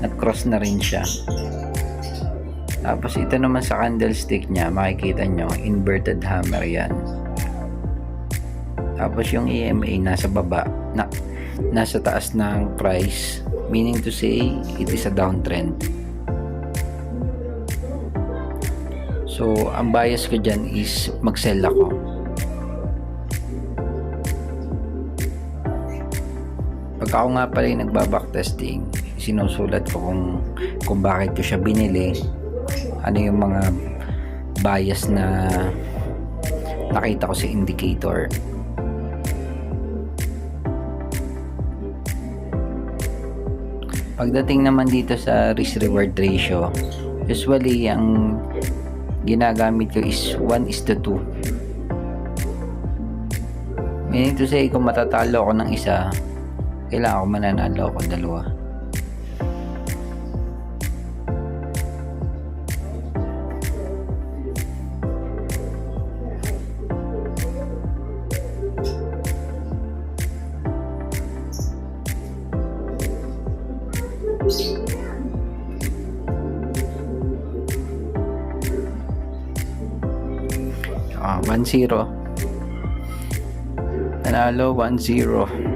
nag-cross na rin siya. Tapos ito naman sa candlestick niya, makikita nyo, inverted hammer yan. Tapos yung EMA nasa baba, nasa taas ng price, meaning to say, it is a downtrend. So, ang bias ko dyan is mag-sell ako. Pag ako nga pala yung nagba-backtesting, sinusulat ko kung bakit ko siya binili, ano yung mga bias na nakita ko sa indicator. Pagdating naman dito sa risk-reward ratio, usually ang ginagamit ko is 1:2. Meaning to say, kung matatalo ako ng isa, kailangan ko mananalo ako dalawa. Ah, 1-0. Nanalo 1-0.